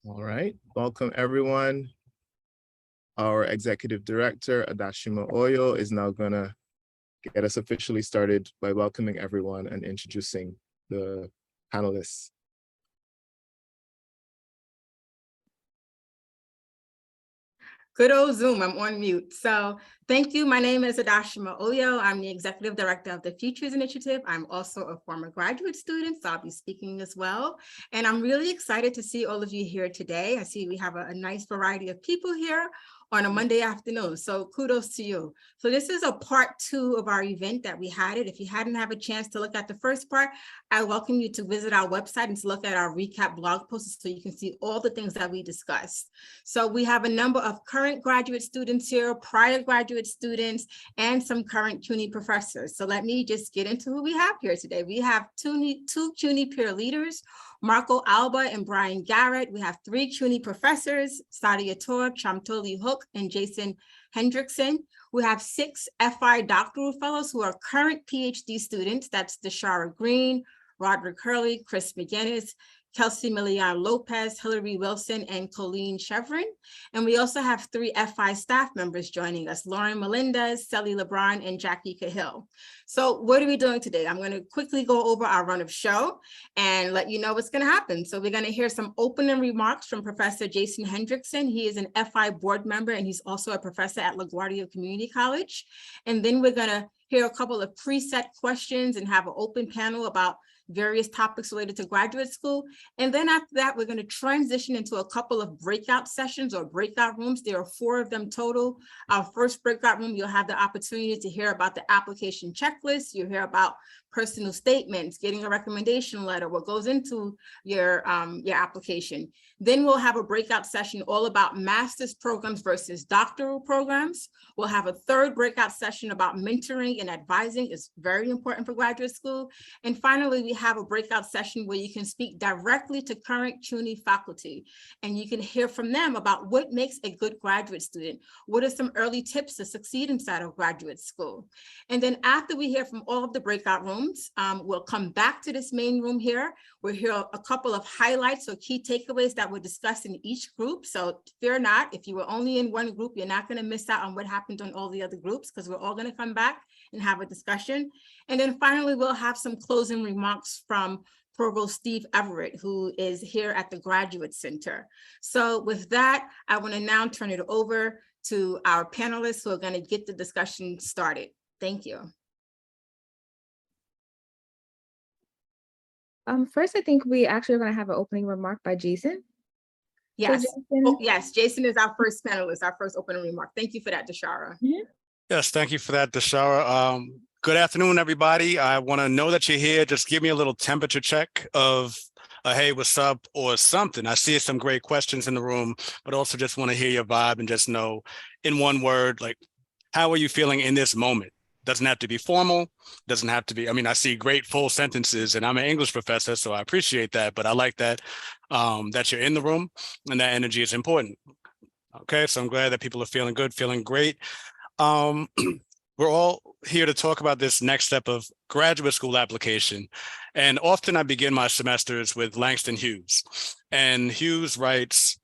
All right, welcome everyone. Our executive director, Adashima Oyo, is now gonna get us officially started by welcoming everyone and introducing the panelists. Good old Zoom, I'm on mute. So thank you. My name is Adashima Oyo. I'm the Executive Director of the Futures Initiative. I'm also a former graduate student, so I'll be speaking as well. And I'm really excited to see all of you here today. I see we have a nice variety of people here on a Monday afternoon, so kudos to you. So this is a part 2 of our event that we had it. If you hadn't had a chance to look at the first part, I welcome you to visit our website and to look at our recap blog posts so you can see all the things that we discussed. So we have a number of current graduate students here, prior graduate students, and some current CUNY professors. So let me just get into who we have here today. We have two CUNY peer leaders, Marco Alba and Brian Garrett. We have 3 CUNY professors, Sadia Tor, Chamtoli Hook, and Jason Hendrickson. We have 6 FI doctoral fellows who are current PhD students. That's Deshara Green, Roderick Hurley, Chris McGinnis, Kelsey Milian Lopez, Hillary Wilson, and Colleen Chevron. And we also have 3 FI staff members joining us, Lauren Melendez, Sally LeBron, and Jackie Cahill. So what are we doing today? I'm going to quickly go over our run of show and let you know what's going to happen. So we're going to hear some opening remarks from Professor Jason Hendrickson. He is an FI board member, and he's also a professor at LaGuardia Community College. And then we're going to hear a couple of preset questions and have an open panel about various topics related to graduate school. And then after that, we're going to transition into a couple of breakout sessions or breakout rooms. There are 4 of them total. Our first breakout room, you'll have the opportunity to hear about the application checklist. You'll hear about personal statements, getting a recommendation letter, what goes into your application. Then we'll have a breakout session all about master's programs versus doctoral programs. We'll have a 3rd breakout session about mentoring and advising. It's very important for graduate school. And finally, we have a breakout session where you can speak directly to current CUNY faculty, and you can hear from them about what makes a good graduate student. What are some early tips to succeed inside of graduate school? And then after we hear from all of the breakout rooms, we'll come back to this main room here. We'll hear a couple of highlights or key takeaways that were discussed in each group. So fear not, if you were only in one group, you're not going to miss out on what happened on all the other groups, because we're all going to come back and have a discussion. And then finally, we'll have some closing remarks from Provost Steve Everett, who is here at the Graduate Center. So with that, I want to now turn it over to our panelists who are going to get the discussion started. Thank you. First, I think we actually are going to have an opening remark by Jason. Yes. So Jason, yes, Jason is our first panelist, our first opening remark. Thank you for that, Deshara. Yes, thank you for that, Deshara. Good afternoon, everybody. I want to know that you're here. Just give me a little temperature check of hey, what's up, or something. I see some great questions in the room, but also just want to hear your vibe and just know in one word, like, how are you feeling in this moment? Doesn't have to be formal, doesn't have to be, I mean, I see great full sentences, and I'm an English professor, so I appreciate that, but I like that, that you're in the room and that energy is important. Okay, so I'm glad that people are feeling good, feeling great. We're all here to talk about this next step of graduate school application. And often I begin my semesters with Langston Hughes. And Hughes writes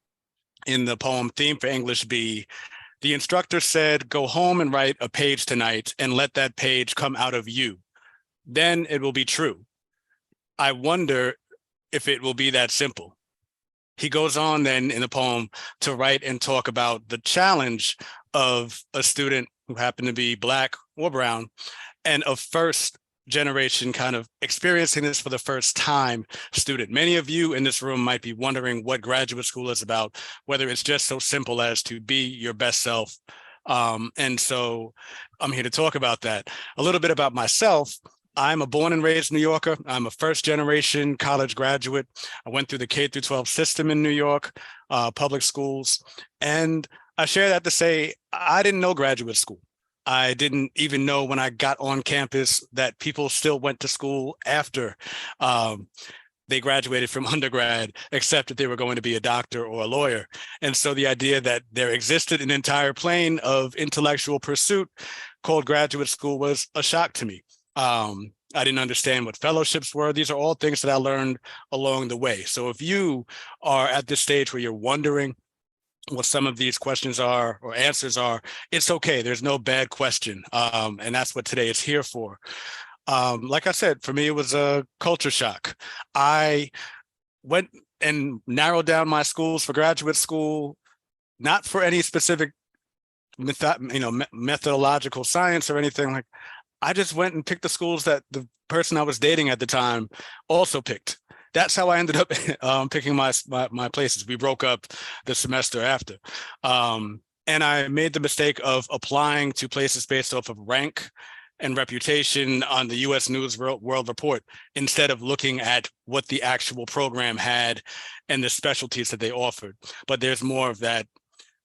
in the poem Theme for English B, the instructor said, go home and write a page tonight and let that page come out of you. Then it will be true. I wonder if it will be that simple. He goes on then in the poem to write and talk about the challenge of a student who happened to be Black or brown and a first generation kind of experiencing this for the first time student. Many of you in this room might be wondering what graduate school is about, whether it's just so simple as to be your best self. And so I'm here to talk about that. A little bit about myself. I'm a born and raised New Yorker. I'm a first generation college graduate. I went through the K through 12 system in New York, public schools. And I share that to say, I didn't know graduate school. I didn't even know when I got on campus that people still went to school after they graduated from undergrad, except that they were going to be a doctor or a lawyer. And so the idea that there existed an entire plane of intellectual pursuit called graduate school was a shock to me. I didn't understand what fellowships were. These are all things that I learned along the way. So if you are at this stage where you're wondering what some of these questions are or answers are, it's okay. There's no bad question. And that's what today is here for. Like I said, for me, it was a culture shock. I went and narrowed down my schools for graduate school, not for any specific methodological science or anything. Like, I just went and picked the schools that the person I was dating at the time also picked. That's how I ended up picking my places. We broke up the semester after. And I made the mistake of applying to places based off of rank and reputation on the US News World Report, instead of looking at what the actual program had and the specialties that they offered. But there's more of that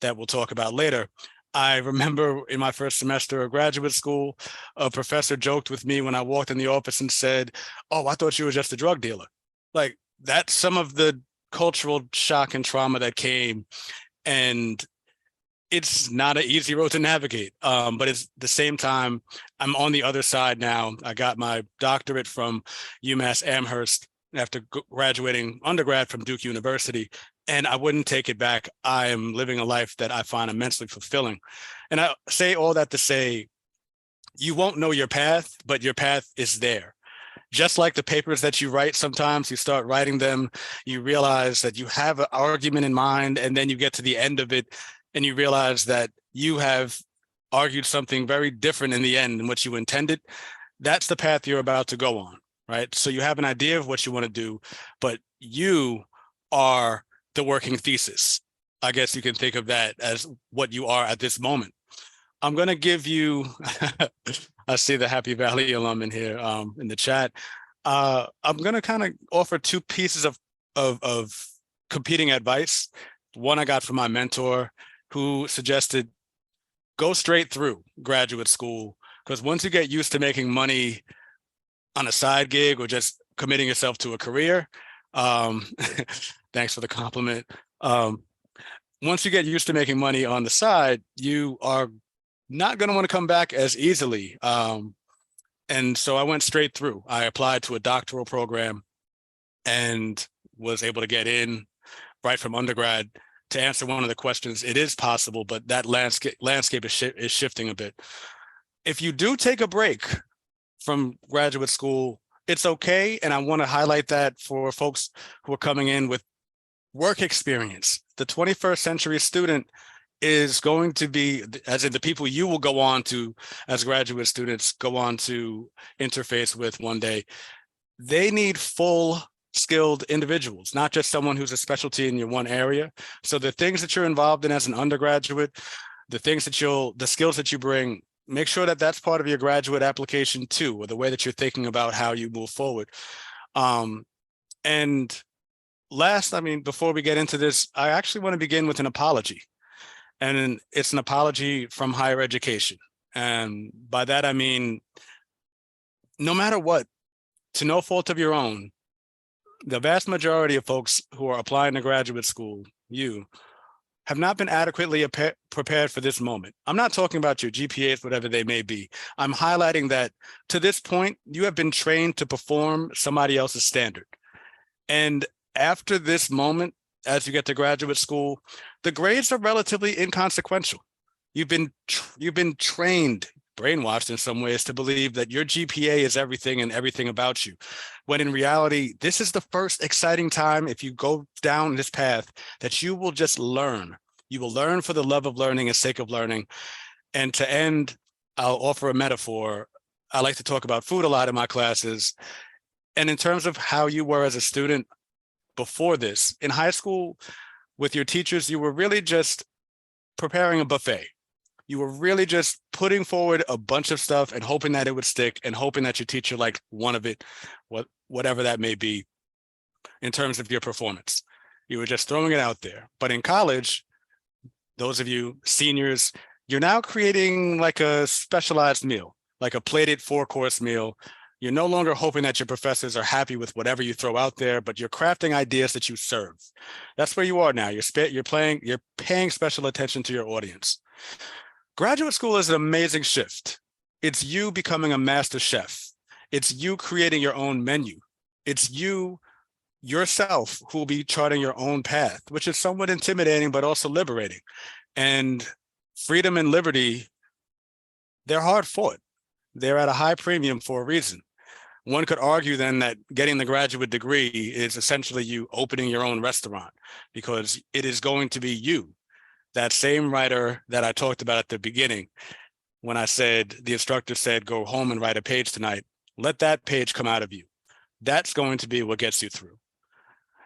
we'll talk about later. I remember in my first semester of graduate school, a professor joked with me when I walked in the office and said, "Oh, I thought you were just a drug dealer." Like, that's some of the cultural shock and trauma that came. And it's not an easy road to navigate. But it's the same time, I'm on the other side now. I got my doctorate from UMass Amherst after graduating undergrad from Duke University, and I wouldn't take it back. I am living a life that I find immensely fulfilling. And I say all that to say, you won't know your path, but your path is there. Just like the papers that you write, sometimes you start writing them, you realize that you have an argument in mind, and then you get to the end of it, and you realize that you have argued something very different in the end than what you intended. That's the path you're about to go on, right? So you have an idea of what you want to do, but you are the working thesis. I guess you can think of that as what you are at this moment. I'm going to give you, I see the Happy Valley alum in here in the chat. I'm going to kind of offer two pieces of competing advice. One I got from my mentor, who suggested go straight through graduate school, because once you get used to making money on a side gig or just committing yourself to a career, thanks for the compliment. Once you get used to making money on the side, you are not going to want to come back as easily. And so I went straight through. I applied to a doctoral program and was able to get in right from undergrad. To answer one of the questions, it is possible, but that landscape is shifting a bit. If you do take a break from graduate school, it's okay. And I want to highlight that for folks who are coming in with work experience. The 21st century student is going to be, as in the people you will go on to as graduate students, go on to interface with one day. They need full skilled individuals, not just someone who's a specialty in your one area. So the things that you're involved in as an undergraduate, the skills that you bring, make sure that that's part of your graduate application too, or the way that you're thinking about how you move forward. And last, before we get into this, I actually want to begin with an apology. And it's an apology from higher education. And by that, I mean, no matter what, to no fault of your own, the vast majority of folks who are applying to graduate school, you, have not been adequately prepared for this moment. I'm not talking about your GPAs, whatever they may be. I'm highlighting that to this point, you have been trained to perform somebody else's standard. And after this moment, as you get to graduate school, the grades are relatively inconsequential. You've been trained, brainwashed in some ways, to believe that your GPA is everything and everything about you, when in reality, this is the first exciting time, if you go down this path, that you will just learn. You will learn for the love of learning and sake of learning. And to end, I'll offer a metaphor. I like to talk about food a lot in my classes. And in terms of how you were as a student before this, in high school, with your teachers, you were really just preparing a buffet. You were really just putting forward a bunch of stuff and hoping that it would stick, and hoping that your teacher liked one of it, whatever that may be, in terms of your performance. You were just throwing it out there. But in college, those of you seniors, you're now creating like a specialized meal, like a plated 4-course meal. You're no longer hoping that your professors are happy with whatever you throw out there, but you're crafting ideas that you serve. That's where you are now. You're paying special attention to your audience. Graduate school is an amazing shift. It's you becoming a master chef. It's you creating your own menu. It's you yourself who will be charting your own path, which is somewhat intimidating, but also liberating. And freedom and liberty, they're hard fought. They're at a high premium for a reason. One could argue then that getting the graduate degree is essentially you opening your own restaurant, because it is going to be you. That same writer that I talked about at the beginning, when I said, the instructor said, go home and write a page tonight, let that page come out of you. That's going to be what gets you through.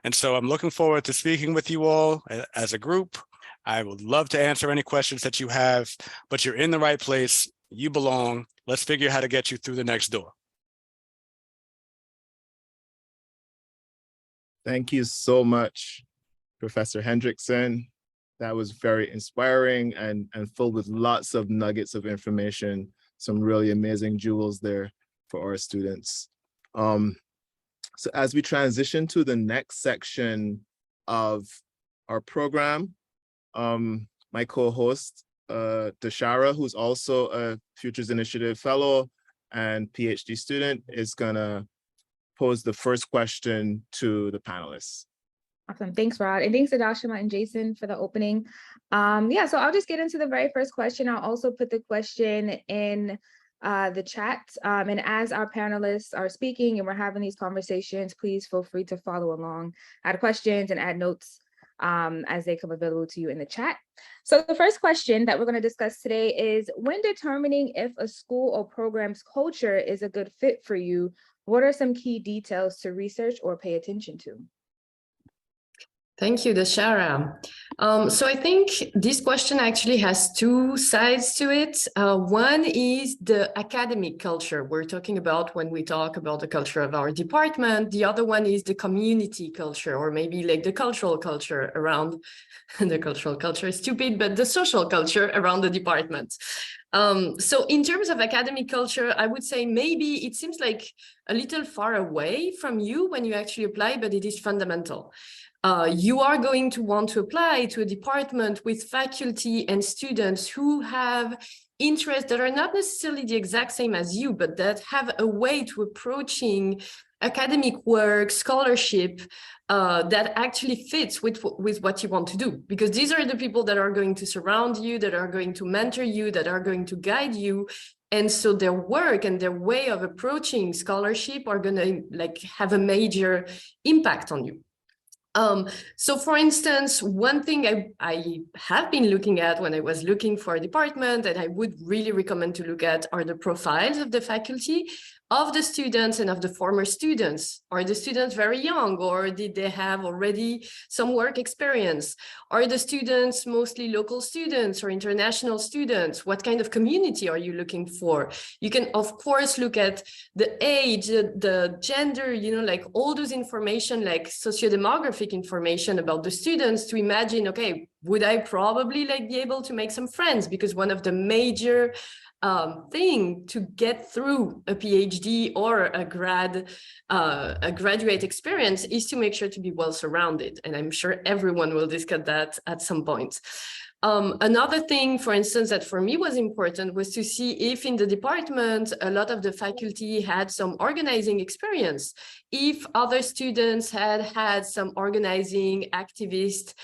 And so I'm looking forward to speaking with you all as a group. I would love to answer any questions that you have, but you're in the right place. You belong. Let's figure out how to get you through the next door. Thank you so much, Professor Hendrickson. That was very inspiring and filled with lots of nuggets of information, some really amazing jewels there for our students. So as we transition to the next section of our program, my co-host, Dashara, who's also a Futures Initiative Fellow and PhD student, is gonna pose the first question to the panelists. Awesome. Thanks, Rod. And thanks to Dashima and Jason for the opening. Yeah, so I'll just get into the very first question. I'll also put the question in the chat. And as our panelists are speaking and we're having these conversations, please feel free to follow along, add questions and add notes as they come available to you in the chat. So the first question that we're going to discuss today is, when determining if a school or program's culture is a good fit for you, what are some key details to research or pay attention to? Thank you, Dashara. So I think this question actually has two sides to it. One is the academic culture we're talking about when we talk about the culture of our department. The other one is the community culture, or maybe like the cultural culture around, the cultural culture is stupid, but the social culture around the department. So in terms of academic culture, I would say maybe it seems like a little far away from you when you actually apply, but it is fundamental. You are going to want to apply to a department with faculty and students who have interests that are not necessarily the exact same as you, but that have a way to approaching academic work, scholarship, that actually fits with what you want to do. Because these are the people that are going to surround you, that are going to mentor you, that are going to guide you. And so their work and their way of approaching scholarship are going to like have a major impact on you. So for instance, one thing I have been looking at when I was looking for a department, and I would really recommend to look at, are the profiles of the faculty, of the students and of the former students. Are the students very young, or did they have already some work experience? Are the students mostly local students or international students? What kind of community are you looking for? You can, of course, look at the age, the gender, you know, like all those information, like sociodemographic information about the students, to imagine, okay, would I probably like be able to make some friends? Because one of the major thing to get through a PhD or a graduate experience is to make sure to be well surrounded. And I'm sure everyone will discuss that at some point. Another thing, for instance, that for me was important was to see if in the department, a lot of the faculty had some organizing experience, if other students had some organizing activist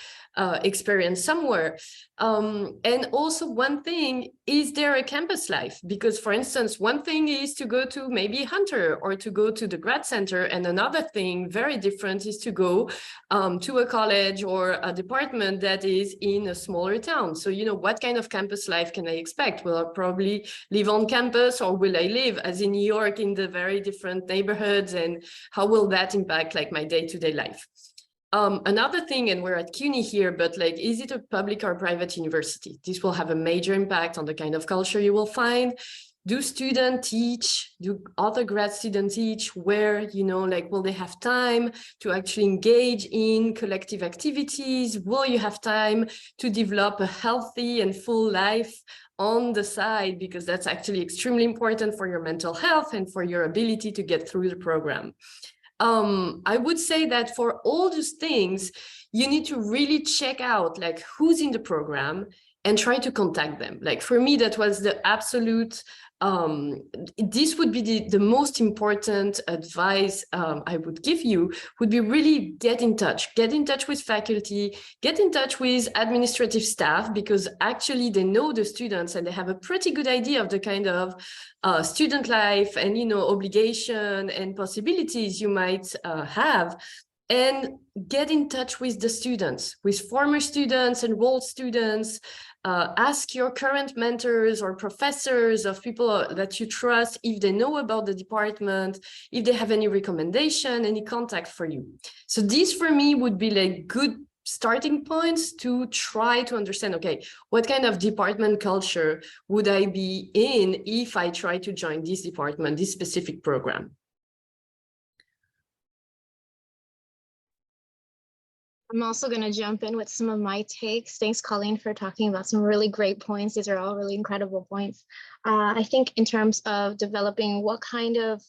experience somewhere. And also one thing, is there a campus life? Because for instance, one thing is to go to maybe Hunter or to go to the grad center. And another thing very different is to go to a college or a department that is in a smaller town. So, you know, what kind of campus life can I expect? Will I probably live on campus, or will I live as in New York in the very different neighborhoods? And how will that impact like my day-to-day life? Another thing, and we're at CUNY here, but like, is it a public or private university? This will have a major impact on the kind of culture you will find. Do students teach? Do other grad students teach? Where, you know, like, will they have time to actually engage in collective activities? Will you have time to develop a healthy and full life on the side? Because that's actually extremely important for your mental health and for your ability to get through the program. I would say that for all those things, you need to really check out like who's in the program and try to contact them. Like for me, that was the absolute this would be the most important advice I would give you, would be really get in touch with faculty, get in touch with administrative staff, because actually they know the students and they have a pretty good idea of the kind of student life and, you know, obligation and possibilities you might have. And get in touch with the students, with former students, enrolled students. Ask your current mentors or professors of people that you trust if they know about the department, if they have any recommendation, any contact for you. So these for me would be like good starting points to try to understand, okay, what kind of department culture would I be in if I try to join this department, this specific program? I'm also going to jump in with some of my takes. Thanks, Colleen, for talking about some really great points. These are all really incredible points. I think in terms of developing what kind of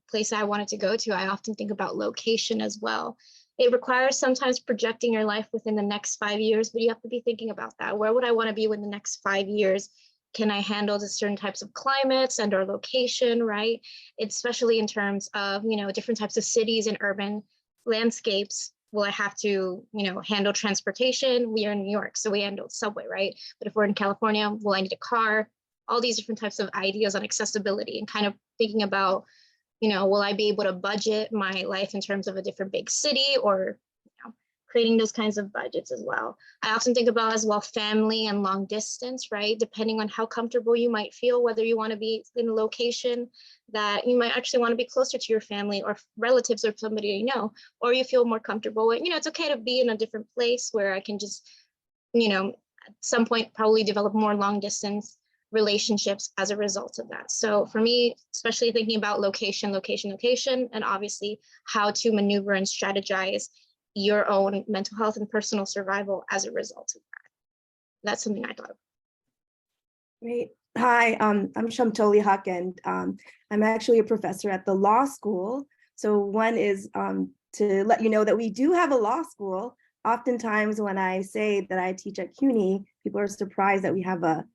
place I wanted to go to, I often think about location as well. It requires sometimes projecting your life within the next 5 years, but you have to be thinking about that. Where would I want to be within the next 5 years? Can I handle the certain types of climates and or location, right? Especially in terms of, you know, different types of cities and urban landscapes. Will I have to, you know, handle transportation? We are in New York, so we handle subway, right? But if we're in California, will I need a car? All these different types of ideas on accessibility and kind of thinking about, you know, will I be able to budget my life in terms of a different big city, or, you know, creating those kinds of budgets as well. I often think about as well family and long distance, right? Depending on how comfortable you might feel, whether you want to be in a location that you might actually want to be closer to your family or relatives or somebody you know, or you feel more comfortable with, you know, it's okay to be in a different place where I can just, you know, at some point probably develop more long distance relationships as a result of that. So for me, especially thinking about location, and obviously how to maneuver and strategize your own mental health and personal survival as a result of that. That's something I thought of. Great. Hi, I'm Shamtoli Huck, and I'm actually a professor at the law school. So one is to let you know that we do have a law school. Oftentimes when I say that I teach at CUNY, people are surprised that we have a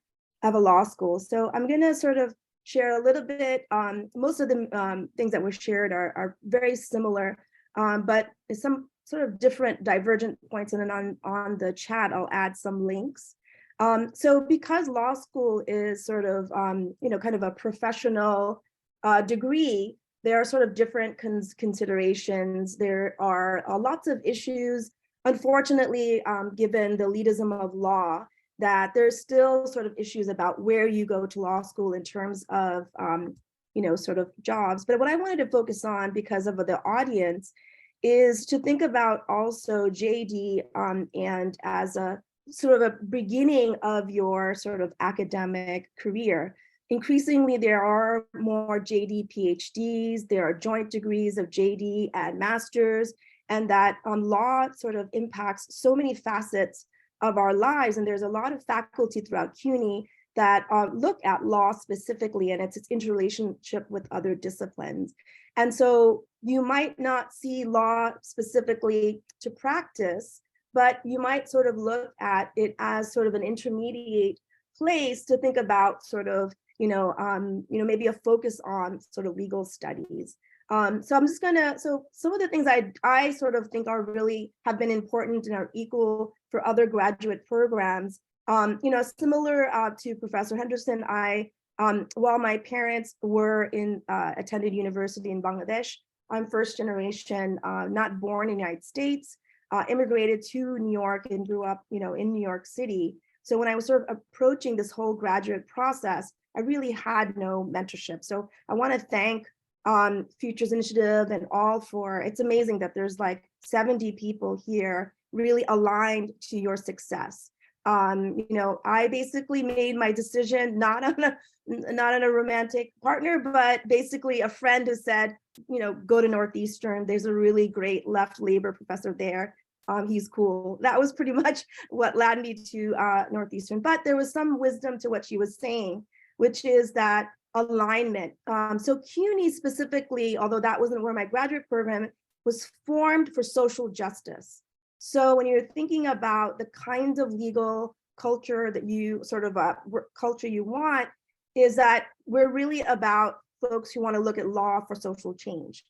law school. So I'm going to sort of share a little bit. Most of the things that were shared are very similar, but some sort of different divergent points. And then on the chat, I'll add some links. So because law school is sort of, you know, kind of a professional degree, there are sort of different considerations. There are lots of issues, unfortunately, given the elitism of law, that there's still sort of issues about where you go to law school in terms of, you know, sort of jobs. But what I wanted to focus on, because of the audience, is to think about also JD and as a sort of a beginning of your sort of academic career. Increasingly, there are more JD PhDs, there are joint degrees of JD and masters, and that law sort of impacts so many facets of our lives. And there's a lot of faculty throughout CUNY that look at law specifically and its interrelationship with other disciplines. And so you might not see law specifically to practice, but you might sort of look at it as sort of an intermediate place to think about sort of, you know, maybe a focus on sort of legal studies. So I'm just gonna, so some of the things I sort of think are really have been important and are equal for other graduate programs. You know, similar to Professor Henderson, while my parents were attended university in Bangladesh, I'm first generation, not born in the United States, immigrated to New York and grew up, you know, in New York City. So when I was sort of approaching this whole graduate process, I really had no mentorship. So I want to thank Futures Initiative and all for, it's amazing that there's like 70 people here really aligned to your success. You know, I basically made my decision not on a romantic partner, but basically a friend who said, you know, go to Northeastern. There's a really great left labor professor there. He's cool. That was pretty much what led me to Northeastern. But there was some wisdom to what she was saying, which is that alignment. So CUNY specifically, although that wasn't where my graduate program was formed for social justice. So when you're thinking about the kinds of legal culture that you sort of culture you want, is that we're really about folks who want to look at law for social change,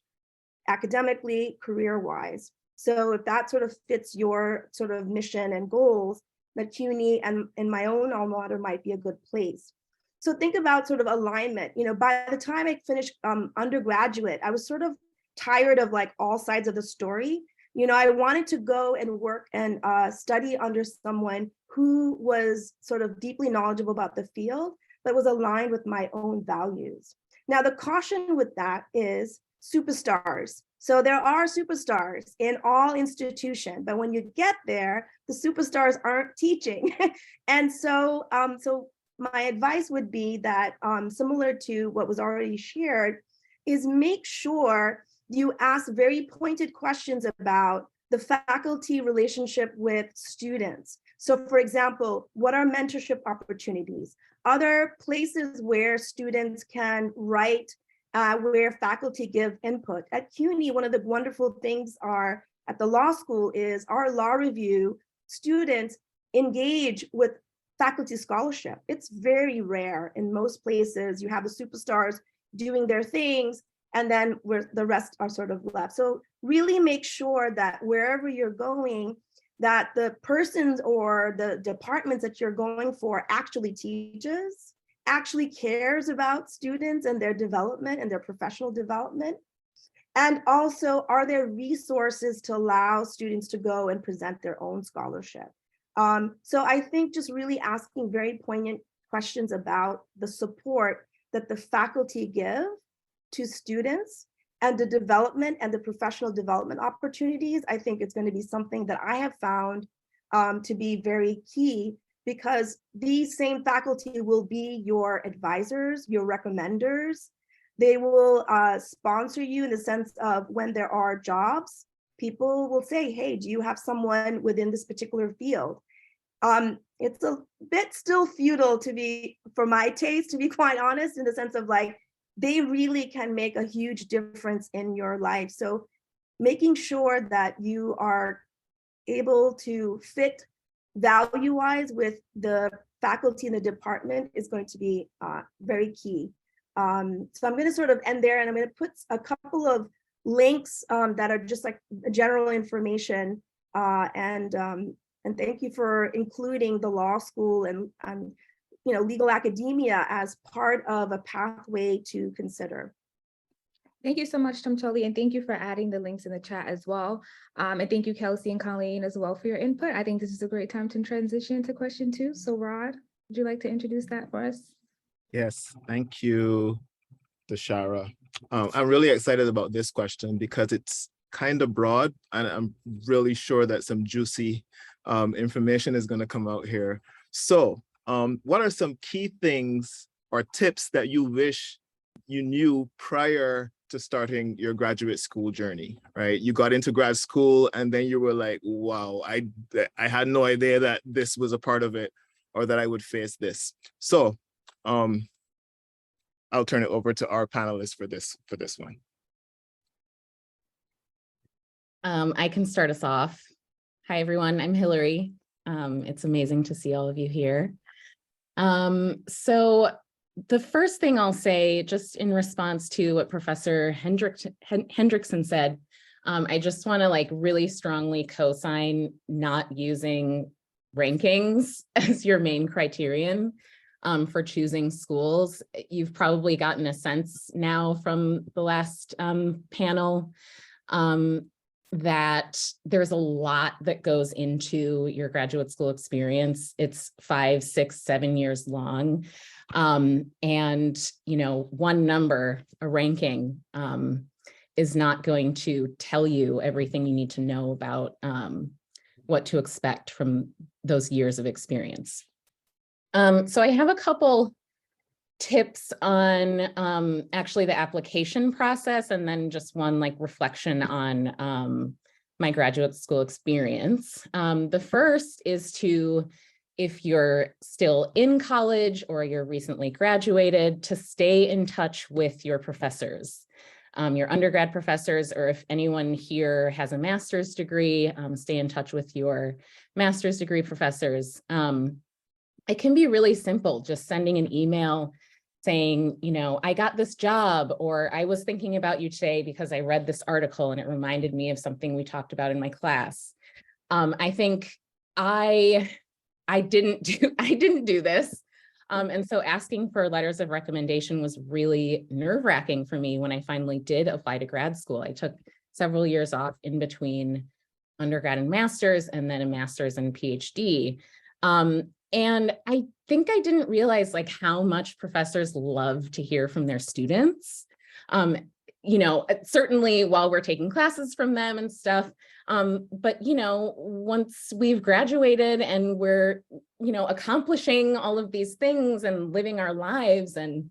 academically, career-wise. So if that sort of fits your sort of mission and goals, that CUNY and my own alma mater might be a good place. So think about sort of alignment. You know, by the time I finished undergraduate, I was sort of tired of like all sides of the story. You know, I wanted to go and work and study under someone who was sort of deeply knowledgeable about the field, but was aligned with my own values. Now, the caution with that is superstars. So there are superstars in all institutions, but when you get there, the superstars aren't teaching. And so, so my advice would be that similar to what was already shared, is make sure you ask very pointed questions about the faculty relationship with students. So for example, what are mentorship opportunities? Are there places where students can write, where faculty give input? At CUNY, one of the wonderful things are at the law school is our law review students engage with faculty scholarship. It's very rare in most places. You have the superstars doing their things, and then where the rest are sort of left. So really make sure that wherever you're going, that the persons or the departments that you're going for actually teaches, actually cares about students and their development and their professional development. And also, are there resources to allow students to go and present their own scholarship? So I think just really asking very poignant questions about the support that the faculty give to students and the development and the professional development opportunities, I think it's going to be something that I have found to be very key, because these same faculty will be your advisors, your recommenders. They will sponsor you in the sense of when there are jobs, people will say, hey, do you have someone within this particular field? It's a bit still futile to be, for my taste, to be quite honest, in the sense of like, they really can make a huge difference in your life. So making sure that you are able to fit value-wise with the faculty in the department is going to be very key. So I'm going to sort of end there, and I'm going to put a couple of links that are just like general information. And thank you for including the law school and you know, legal academia as part of a pathway to consider. Thank you so much, Shamtoli, and thank you for adding the links in the chat as well. And thank you, Kelsey and Colleen, as well for your input. I think this is a great time to transition to question 2. So Rod, would you like to introduce that for us? Yes, thank you, Dashara. I'm really excited about this question because it's kind of broad, and I'm really sure that some juicy information is going to come out here. So what are some key things or tips that you wish you knew prior to starting your graduate school journey, right? You got into grad school and then you were like, wow, I had no idea that this was a part of it or that I would face this. So I'll turn it over to our panelists for this one. I can start us off. Hi, everyone. I'm Hillary. It's amazing to see all of you here. So the first thing I'll say, just in response to what Professor Hendrickson said, I just want to like really strongly co-sign not using rankings as your main criterion for choosing schools. You've probably gotten a sense now from the last panel that there's a lot that goes into your graduate school experience. It's 5, 6, 7 years long. And, you know, one number, a ranking, is not going to tell you everything you need to know about what to expect from those years of experience. So I have a couple tips on actually the application process, and then just one like reflection on my graduate school experience. The first is to, if you're still in college or you're recently graduated, to stay in touch with your professors, your undergrad professors, or if anyone here has a master's degree, stay in touch with your master's degree professors. It can be really simple, just sending an email saying, you know, I got this job, or I was thinking about you today because I read this article and it reminded me of something we talked about in my class. I think I didn't do this. And so asking for letters of recommendation was really nerve-wracking for me when I finally did apply to grad school. I took several years off in between undergrad and master's, and then a master's and PhD. And I think I didn't realize like how much professors love to hear from their students. You know, certainly while we're taking classes from them and stuff. But, you know, once we've graduated and we're, you know, accomplishing all of these things and living our lives, and,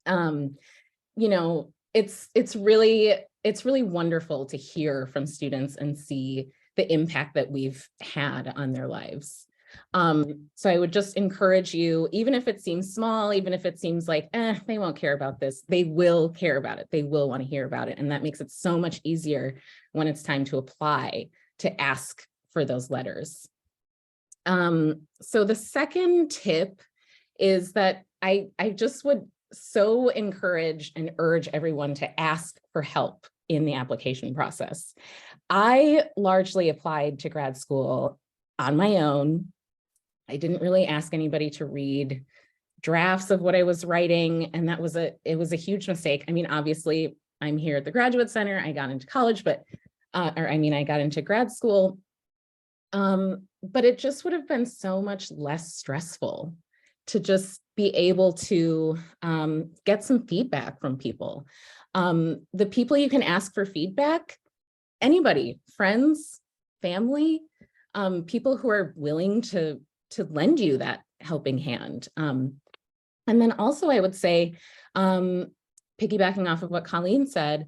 you know, it's really wonderful to hear from students and see the impact that we've had on their lives. So I would just encourage you, even if it seems small, even if it seems like, they won't care about this, they will care about it. They will want to hear about it. And that makes it so much easier when it's time to apply, to ask for those letters. So the second tip is that I just would so encourage and urge everyone to ask for help in the application process. I largely applied to grad school on my own. I didn't really ask anybody to read drafts of what I was writing, and it was a huge mistake. I mean, obviously, I'm here at the Graduate Center. I got into college, but I got into grad school. But it just would have been so much less stressful to just be able to get some feedback from people. The people you can ask for feedback, anybody, friends, family, people who are willing to lend you that helping hand. And then also I would say, piggybacking off of what Colleen said,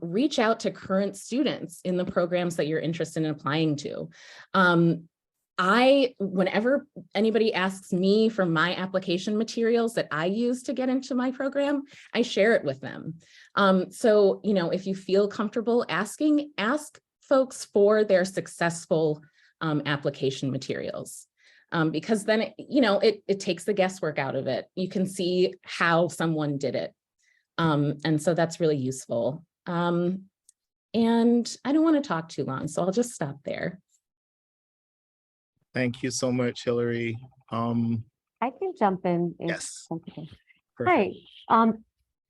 reach out to current students in the programs that you're interested in applying to. Whenever anybody asks me for my application materials that I use to get into my program, I share it with them. So, you know, if you feel comfortable asking, ask folks for their successful application materials. Because then, you know, it takes the guesswork out of it. You can see how someone did it. And so that's really useful. And I don't want to talk too long, so I'll just stop there. Thank you so much, Hillary. I can jump in. Yes. Okay. Perfect. Hi.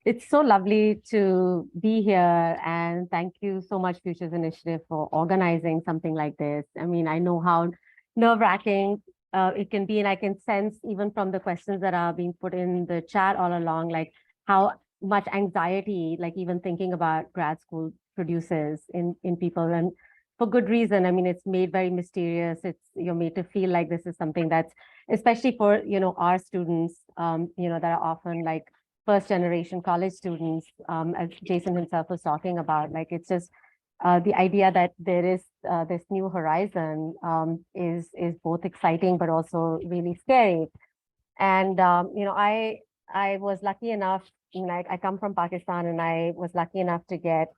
It's so lovely to be here, and thank you so much, Futures Initiative, for organizing something like this. I mean, I know how nerve-wracking it can be, and I can sense even from the questions that are being put in the chat all along, like how much anxiety, like even thinking about grad school produces in people, and for good reason. I mean, it's made very mysterious. You're made to feel like this is something that's, especially for, you know, our students, you know, that are often like first generation college students, as Jason himself was talking about, like it's just the idea that there is this new horizon is both exciting, but also really scary. And, you know, I was lucky enough, you know, I come from Pakistan, and I was lucky enough to get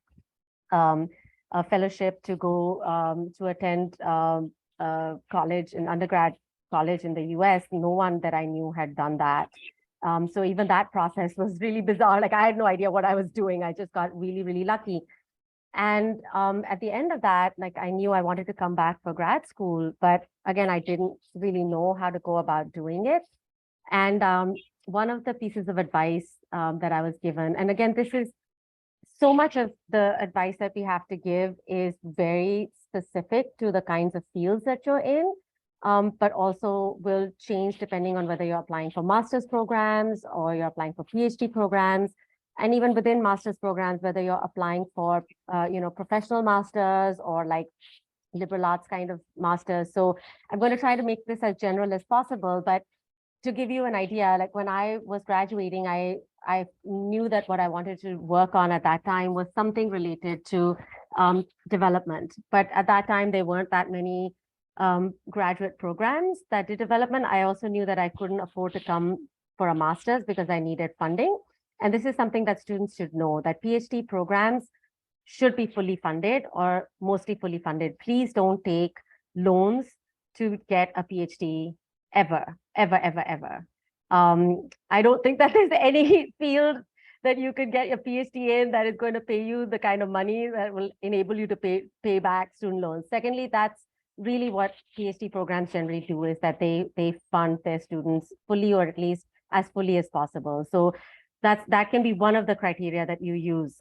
a fellowship to go to attend college, an undergrad college in the US. No one that I knew had done that. So even that process was really bizarre. Like I had no idea what I was doing. I just got really, really lucky. And at the end of that, like I knew I wanted to come back for grad school, but again, I didn't really know how to go about doing it. And one of the pieces of advice that I was given, and again, this is so much of the advice that we have to give is very specific to the kinds of fields that you're in, but also will change depending on whether you're applying for master's programs or you're applying for PhD programs. And even within master's programs, whether you're applying for, you know, professional masters or like liberal arts kind of masters. So I'm going to try to make this as general as possible, but to give you an idea, like when I was graduating, I knew that what I wanted to work on at that time was something related to development. But at that time, there weren't that many graduate programs that did development. I also knew that I couldn't afford to come for a master's because I needed funding. And this is something that students should know, that PhD programs should be fully funded or mostly fully funded. Please don't take loans to get a PhD ever, ever, ever, ever. I don't think that there's any field that you could get your PhD in that is going to pay you the kind of money that will enable you to pay back student loans. Secondly, that's really what PhD programs generally do, is that they fund their students fully, or at least as fully as possible. So that can be one of the criteria that you use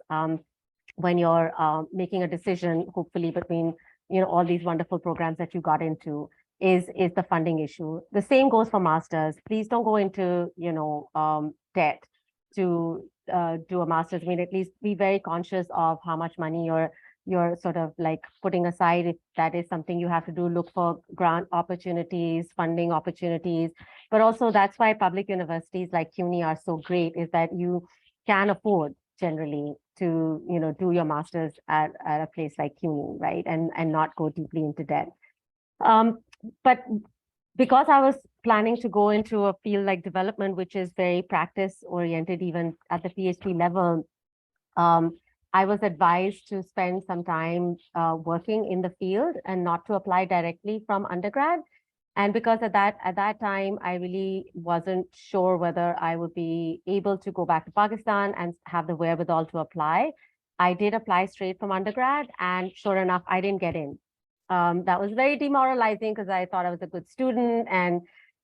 when you're making a decision, hopefully between all these wonderful programs that you got into, is the funding issue. The same goes for masters. Please don't go into debt to do a master's. I mean, at least be very conscious of how much money you're sort of like putting aside. If that is something you have to do, look for grant opportunities, funding opportunities. But also that's why public universities like CUNY are so great, is that you can afford generally to do your master's at a place like CUNY, right? And not go deeply into debt. But because I was planning to go into a field like development, which is very practice oriented, even at the PhD level, I was advised to spend some time working in the field and not to apply directly from undergrad. And because at that time, I really wasn't sure whether I would be able to go back to Pakistan and have the wherewithal to apply, I did apply straight from undergrad, and sure enough, I didn't get in. That was very demoralizing because I thought I was a good student, and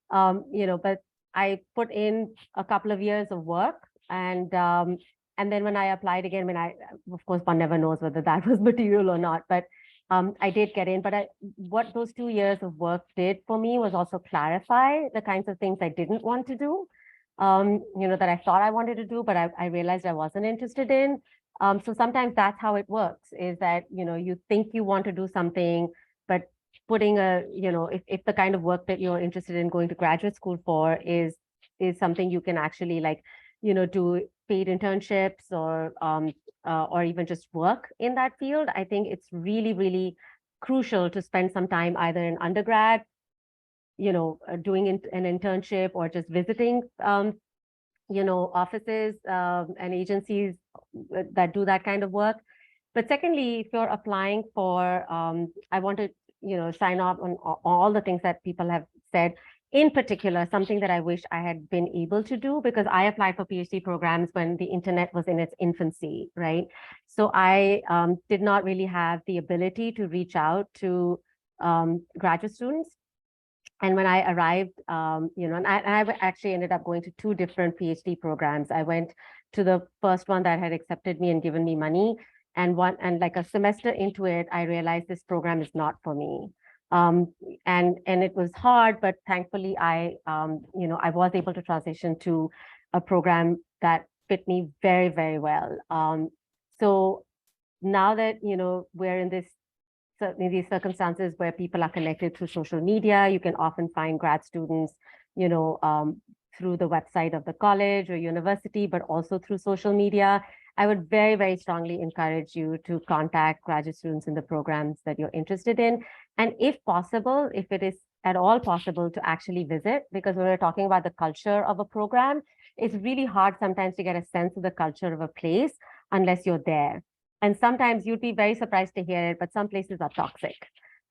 but I put in a couple of years of work, and then when I applied again, of course, one never knows whether that was material or not, but I did get in. But what those 2 years of work did for me was also clarify the kinds of things I didn't want to do, that I thought I wanted to do, but I realized I wasn't interested in. So sometimes that's how it works, is that, you think you want to do something, but putting if the kind of work that you're interested in going to graduate school for is something you can actually do paid internships or even just work in that field, I think it's really, really crucial to spend some time either in undergrad, doing an internship, or just visiting offices and agencies that do that kind of work. But secondly, if you're applying for, I want to, sign off on all the things that people have said. In particular, something that I wish I had been able to do, because I applied for PhD programs when the internet was in its infancy, right? So I did not really have the ability to reach out to graduate students. And when I arrived, and I actually ended up going to 2 different PhD programs. I went to the first one that had accepted me and given me money. And like a semester into it, I realized this program is not for me. And it was hard, but thankfully I was able to transition to a program that fit me very, very well. So now that, we're in these circumstances where people are connected through social media, you can often find grad students, through the website of the college or university, but also through social media. I would very, very strongly encourage you to contact graduate students in the programs that you're interested in. And if possible, if it is at all possible, to actually visit, because when we're talking about the culture of a program, it's really hard sometimes to get a sense of the culture of a place unless you're there. And sometimes you'd be very surprised to hear it, but some places are toxic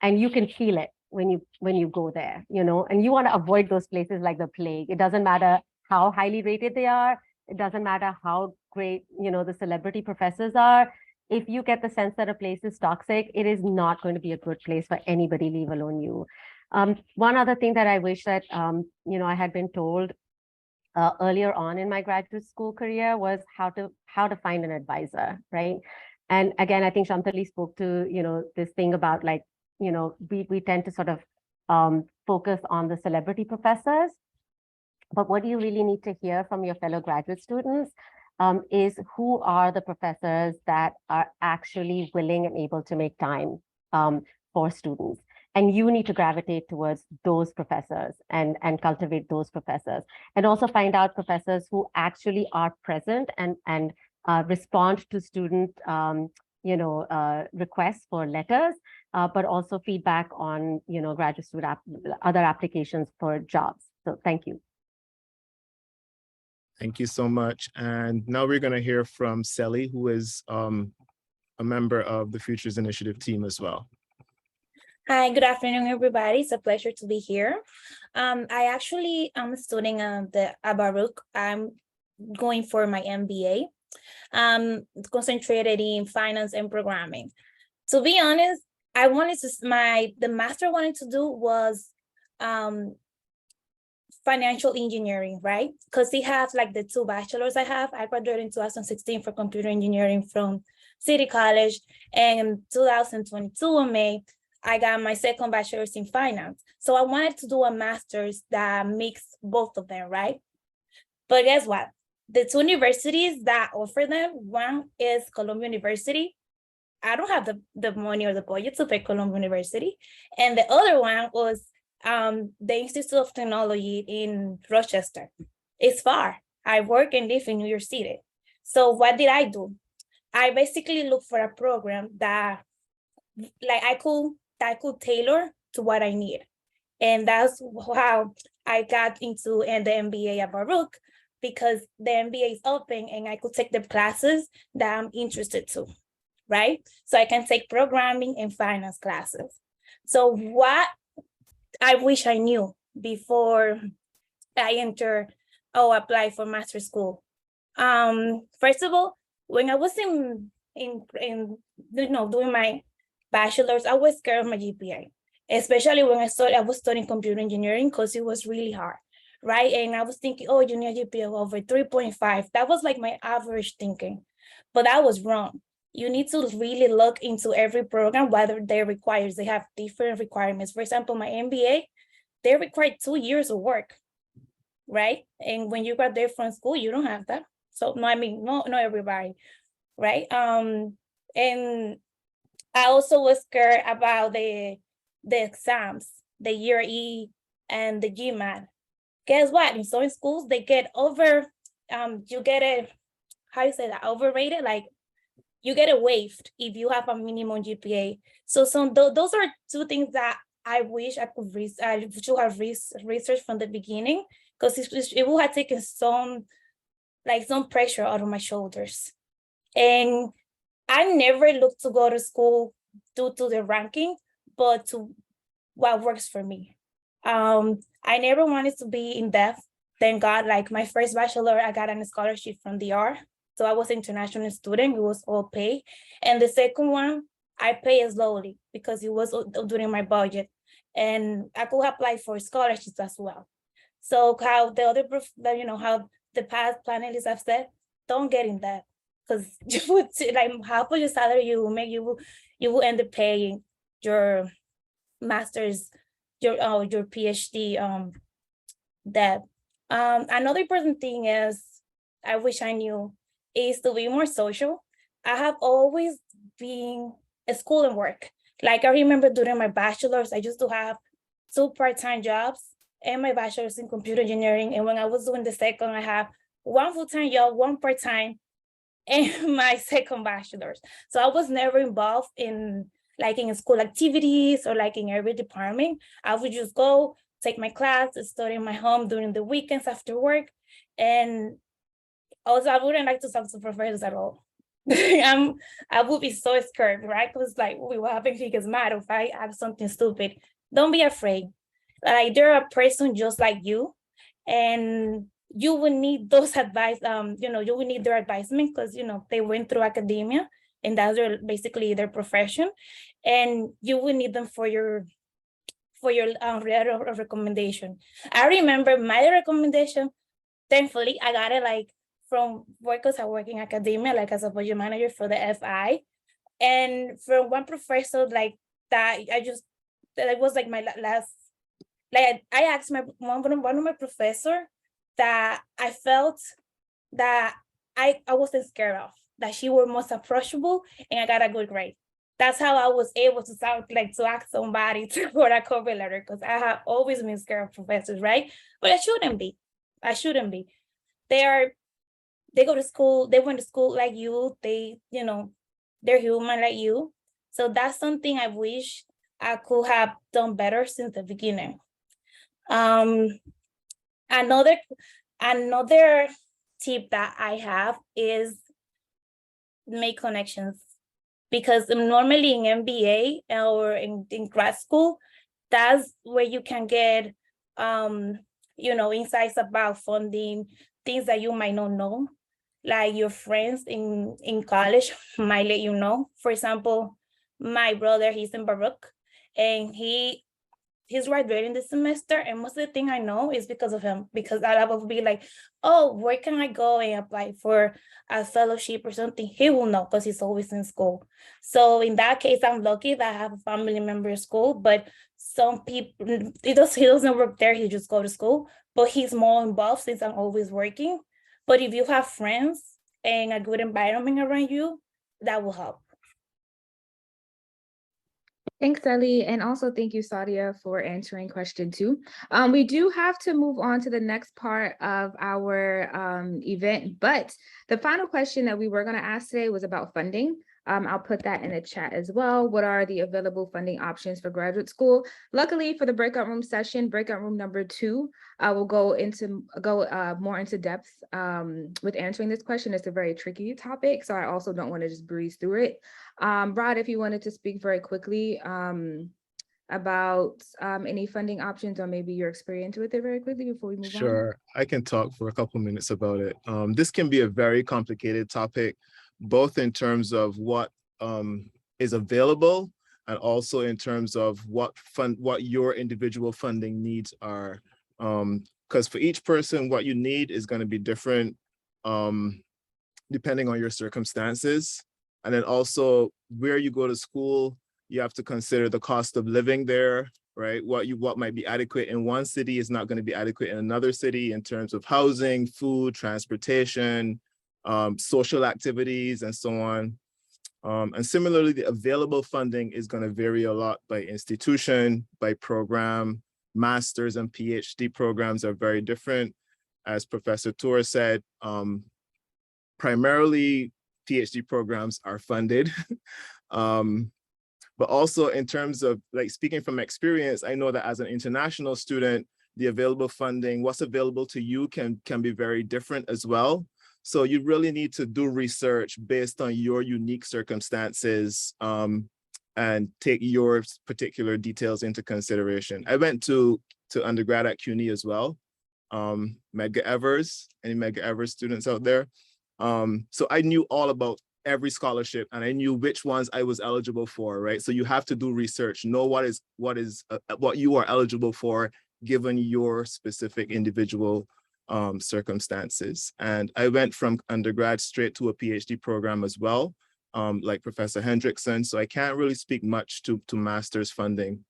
and you can feel it when you go there, and you want to avoid those places like the plague. It doesn't matter how highly rated they are. It doesn't matter how great, the celebrity professors are. If you get the sense that a place is toxic, it is not going to be a good place for anybody, leave alone you. One other thing that I wish that, I had been told earlier on in my graduate school career was how to find an advisor, right? And again, I think Shantali spoke to, this thing about we tend to sort of focus on the celebrity professors. But what you really need to hear from your fellow graduate students is who are the professors that are actually willing and able to make time for students. And you need to gravitate towards those professors and cultivate those professors. And also find out professors who actually are present and respond to student requests for letters, but also feedback on graduate student other applications for jobs. So thank you. Thank you so much. And now we're going to hear from Sally, who is a member of the Futures Initiative team as well. Hi, good afternoon, everybody. It's a pleasure to be here. I actually am studying at Baruch. I'm going for my MBA. Concentrated in finance and programming. To be honest, I wanted to the master I wanted to do was financial engineering, right? Because they have like the two bachelors I have. I graduated in 2016 for computer engineering from City College, and in 2022 in May, I got my second bachelor's in finance. So I wanted to do a master's that mixed both of them, right? But guess what? The two universities that offer them, one is Columbia University. I don't have the money or the budget to pay Columbia University. And the other one was the Institute of Technology in Rochester. It's far. I work and live in New York City. So what did I do? I basically looked for a program that like I could tailor to what I need. And that's how I got into the MBA at Baruch, because the MBA is open and I could take the classes that I'm interested to, right? So I can take programming and finance classes. So what I wish I knew before I apply for master school. First of all, when I was in doing my bachelor's, I was scared of my GPA, especially when I was studying computer engineering, because it was really hard, right? And I was thinking, oh, you need a GPA over 3.5. That was like my average thinking, but that was wrong. You need to really look into every program, whether they have different requirements. For example, my MBA, they require 2 years of work, right? And when you graduate from school, you don't have that. So no, I mean, not everybody, right? And I also was scared about the exams, the year E and the GMAT. Guess what? In some schools, they get you get it, how you say that, overrated? Like you get it waived if you have a minimum GPA. So those are two things that I wish I should have researched from the beginning, because it would have taken some pressure out of my shoulders. And I never looked to go to school due to the ranking, but to what works for me. I never wanted to be in debt. Thank God, like my first bachelor, I got a scholarship from DR. So I was an international student, it was all paid. And the second one, I pay slowly because it was during my budget. And I could apply for scholarships as well. So how the other, how the past panelists have said, don't get in debt, because you would like half of your salary you will make, you will end up paying your master's, your PhD debt. Another important thing is, I wish I knew, is to be more social. I have always been at school and work. Like I remember during my bachelor's, I used to have 2 part-time jobs and my bachelor's in computer engineering. And when I was doing the second, I have 1 full-time job, 1 part-time, and my second bachelor's. So I was never involved in school activities or like in every department. I would just go take my class, study in my home during the weekends after work. And also I wouldn't like to talk to professors at all. I would be so scared, right? Because like, what happens if he gets mad if I ask something stupid? Don't be afraid. Like they're a person just like you, and you will need those advice. You will need their advisement because they went through academia, and that's basically their profession, and you will need them for your letter of recommendation. I remember my recommendation. Thankfully, I got it like from workers I work in academia, like as a project manager for the FI, and from one professor like that. That was like my last. Like I asked one of my professor that I felt that I wasn't scared of, that she was most approachable, and I got a good grade. That's how I was able to to ask somebody to for a cover letter, because I have always been scared of professors, right? But I shouldn't be. They go to school, they went to school like you, they're human like you. So that's something I wish I could have done better since the beginning. Another tip that I have is make connections. because normally in MBA or in grad school, that's where you can get, insights about funding, things that you might not know, like your friends in college might let you know. For example, my brother, he's in Baruch, and he's graduating this semester, and most of the thing I know is because of him, because I will be like, oh, where can I go and apply for a fellowship or something? He will know because he's always in school. So in that case, I'm lucky that I have a family member in school, but some people, he doesn't work there, he just go to school, but he's more involved since I'm always working. But if you have friends and a good environment around you, that will help. Thanks, Ellie. And also thank you, Sadia, for answering question 2. We do have to move on to the next part of our event, but the final question that we were going to ask today was about funding. I'll put that in the chat as well. What are the available funding options for graduate school? Luckily for the breakout room session, breakout room number 2, will go more into depth with answering this question. It's a very tricky topic, so I also don't want to just breeze through it. Rod, if you wanted to speak very quickly about any funding options or maybe your experience with it very quickly before we move on. Sure, I can talk for a couple minutes about it. This can be a very complicated topic, both in terms of what is available and also in terms of what your individual funding needs are. Because for each person, what you need is going to be different depending on your circumstances. And then also where you go to school, you have to consider the cost of living there, right? What might be adequate in one city is not going to be adequate in another city in terms of housing, food, transportation, social activities, and so on. And similarly, the available funding is going to vary a lot by institution, by program. Master's and PhD programs are very different. As Professor Tour said, primarily PhD programs are funded. But also in terms of like speaking from experience, I know that as an international student, the available funding, what's available to you can be very different as well. So you really need to do research based on your unique circumstances and take your particular details into consideration. I went to undergrad at CUNY as well. Medgar Evers, any Medgar Evers students out there? So I knew all about every scholarship and I knew which ones I was eligible for, right? So you have to do research, know what you are eligible for given your specific individual circumstances. And I went from undergrad straight to a PhD program as well, like Professor Hendrickson. So I can't really speak much to master's funding.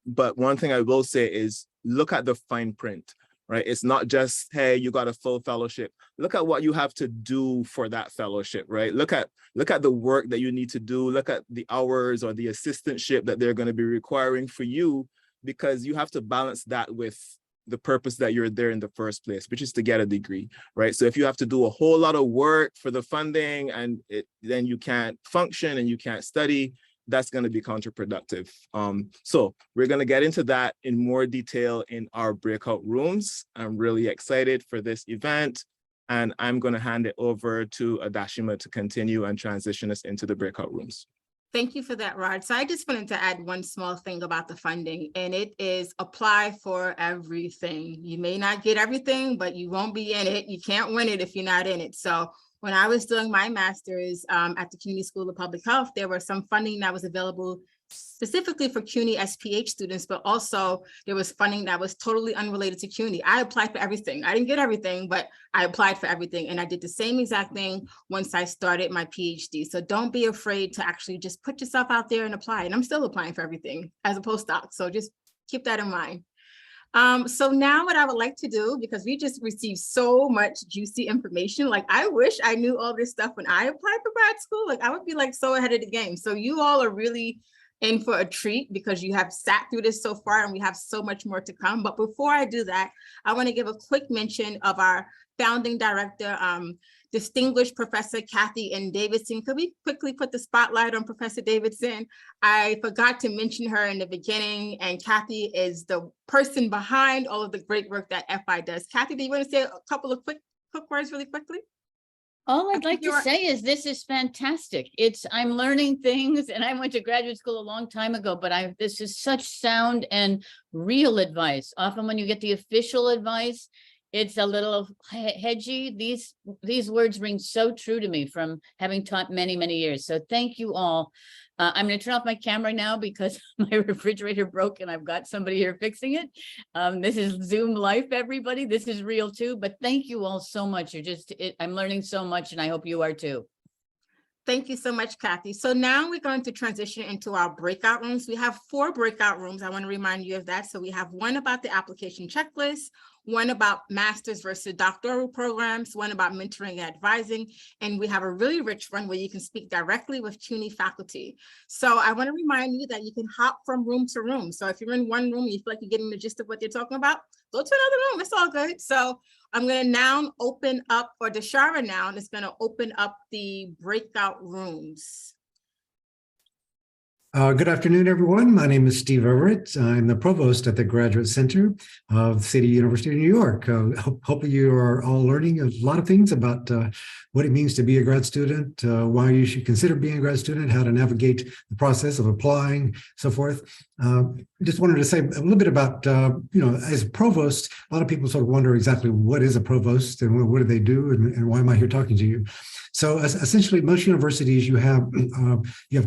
But one thing I will say is look at the fine print. Right? It's not just, hey, you got a full fellowship. Look at what you have to do for that fellowship, right? Look at the work that you need to do. Look at the hours or the assistantship that they're going to be requiring for you, because you have to balance that with the purpose that you're there in the first place, which is to get a degree, right? So if you have to do a whole lot of work for the funding and then you can't function and you can't study, that's going to be counterproductive. So we're going to get into that in more detail in our breakout rooms. I'm really excited for this event, and I'm going to hand it over to Adashima to continue and transition us into the breakout rooms. Thank you for that, Rod. So I just wanted to add one small thing about the funding, and it is apply for everything. You may not get everything, but you won't be in it. You can't win it if you're not in it. So when I was doing my master's at the CUNY School of Public Health, there was some funding that was available specifically for CUNY SPH students, but also there was funding that was totally unrelated to CUNY. I applied for everything. I didn't get everything, but I applied for everything. And I did the same exact thing once I started my PhD. So don't be afraid to actually just put yourself out there and apply. And I'm still applying for everything as a postdoc. So just keep that in mind. So now what I would like to do, because we just received so much juicy information, like I wish I knew all this stuff when I applied for grad school, like I would be like so ahead of the game. So you all are really in for a treat because you have sat through this so far and we have so much more to come. But before I do that, I want to give a quick mention of our founding director, distinguished Professor Kathy N. Davidson. Could we quickly put the spotlight on Professor Davidson? I forgot to mention her in the beginning, and Kathy is the person behind all of the great work that FI does. Kathy, do you want to say a couple of quick words really quickly? All I'd think like to you're- say is this is fantastic. I'm learning things, and I went to graduate school a long time ago, but this is such sound and real advice. Often when you get the official advice, it's a little hedgy. These words ring so true to me from having taught many, many years. So thank you all. I'm going to turn off my camera now because my refrigerator broke and I've got somebody here fixing it. This is Zoom life, everybody. This is real too, but thank you all so much. I'm learning so much, and I hope you are too. Thank you so much, Kathy. So now we're going to transition into our breakout rooms. We have 4 breakout rooms. I want to remind you of that. So we have one about the application checklist, one about master's versus doctoral programs, one about mentoring and advising, and we have a really rich one where you can speak directly with CUNY faculty. So I want to remind you that you can hop from room to room. So if you're in one room, you feel like you're getting the gist of what they're talking about, go to another room. It's all good. So I'm going to now open up, or Deshara now is going to open up the breakout rooms. Good afternoon, everyone. My name is Steve Everett. I'm the provost at the Graduate Center of the City University of New York. Hopefully you are all learning a lot of things about what it means to be a grad student, why you should consider being a grad student, how to navigate the process of applying, so forth. Just wanted to say a little bit about, as a provost, a lot of people sort of wonder exactly what is a provost and what do they do and why am I here talking to you? So essentially, most universities, you have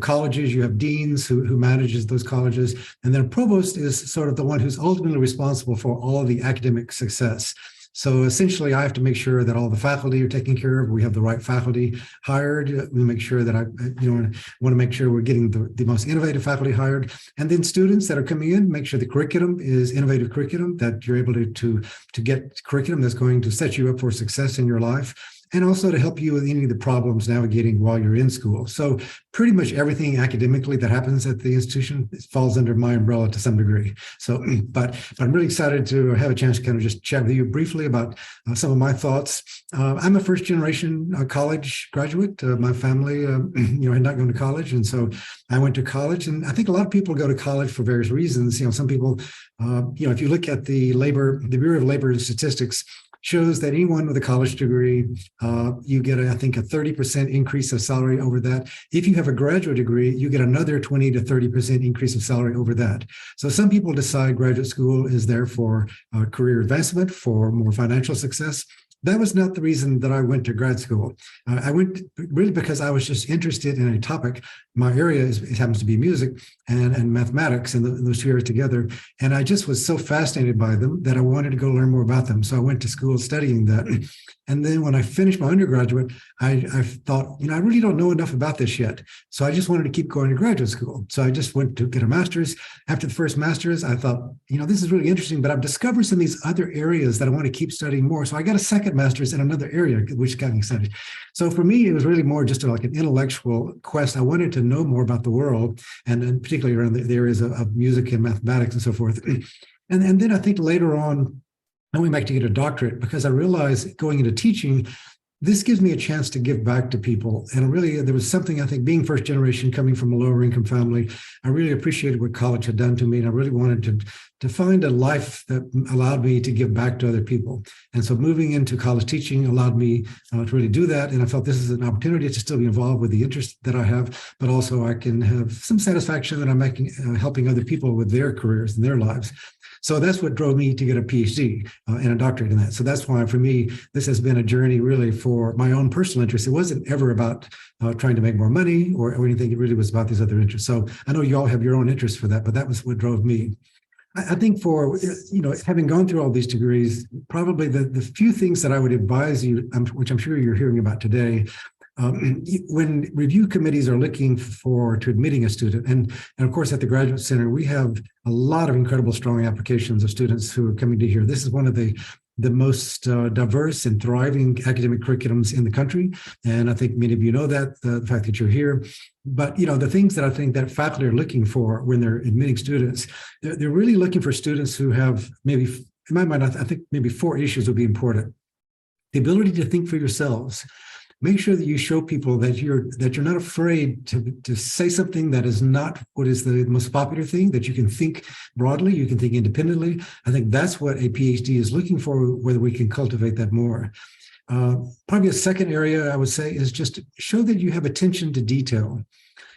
colleges, you have deans who manages those colleges, and then a provost is sort of the one who's ultimately responsible for all of the academic success. So essentially, I have to make sure that all the faculty are taken care of. We have the right faculty hired. We make sure that want to make sure we're getting the most innovative faculty hired. And then students that are coming in, make sure the curriculum is innovative curriculum, that you're able to get curriculum that's going to set you up for success in your life, and also to help you with any of the problems navigating while you're in school. So pretty much everything academically that happens at the institution falls under my umbrella to some degree. So, but I'm really excited to have a chance to kind of just chat with you briefly about some of my thoughts. I'm a first generation college graduate. My family, had not gone to college. And so I went to college, and I think a lot of people go to college for various reasons. Some people, if you look at the Bureau of Labor and Statistics, shows that anyone with a college degree, you get, I think, a 30% increase of salary over that. If you have a graduate degree, you get another 20 to 30% increase of salary over that. So some people decide graduate school is there for career advancement, for more financial success. That was not the reason that I went to grad school. I went really because I was just interested in a topic. My area it happens to be music and mathematics, and those two areas together. And I just was so fascinated by them that I wanted to go learn more about them. So I went to school studying that. And then when I finished my undergraduate, I thought, I really don't know enough about this yet. So I just wanted to keep going to graduate school. So I just went to get a master's. After the first master's, I thought, this is really interesting, but I've discovered some of these other areas that I want to keep studying more. So I got a second master's in another area, which got me excited. So for me, it was really more just like an intellectual quest. I wanted to know more about the world, and particularly around the areas of music and mathematics and so forth. And then I think later on, I went back to get a doctorate because I realized going into teaching, this gives me a chance to give back to people. And really, there was something, I think, being first generation, coming from a lower income family, I really appreciated what college had done to me. And I really wanted to find a life that allowed me to give back to other people. And so moving into college teaching allowed me to really do that. And I felt this is an opportunity to still be involved with the interest that I have, but also I can have some satisfaction that I'm making, helping other people with their careers and their lives. So that's what drove me to get a PhD and a doctorate in that. So that's why, for me, this has been a journey really for my own personal interest. It wasn't ever about trying to make more money or anything. It really was about these other interests. So I know you all have your own interests for that, but that was what drove me. I think for, having gone through all these degrees, probably the few things that I would advise you, which I'm sure you're hearing about today, when review committees are looking to admitting a student, and of course at the Graduate Center, we have a lot of incredible strong applications of students who are coming to here. This is one of the most diverse and thriving academic curriculums in the country. And I think many of you know that, the fact that you're here. But, the things that I think that faculty are looking for when they're admitting students, they're really looking for students who have maybe, in my mind, I think maybe 4 issues would be important. The ability to think for yourselves. Make sure that you show people that you're not afraid to say something that is not what is the most popular thing, that you can think broadly, you can think independently. I think that's what a PhD is looking for, whether we can cultivate that more. Probably a second area I would say is just show that you have attention to detail.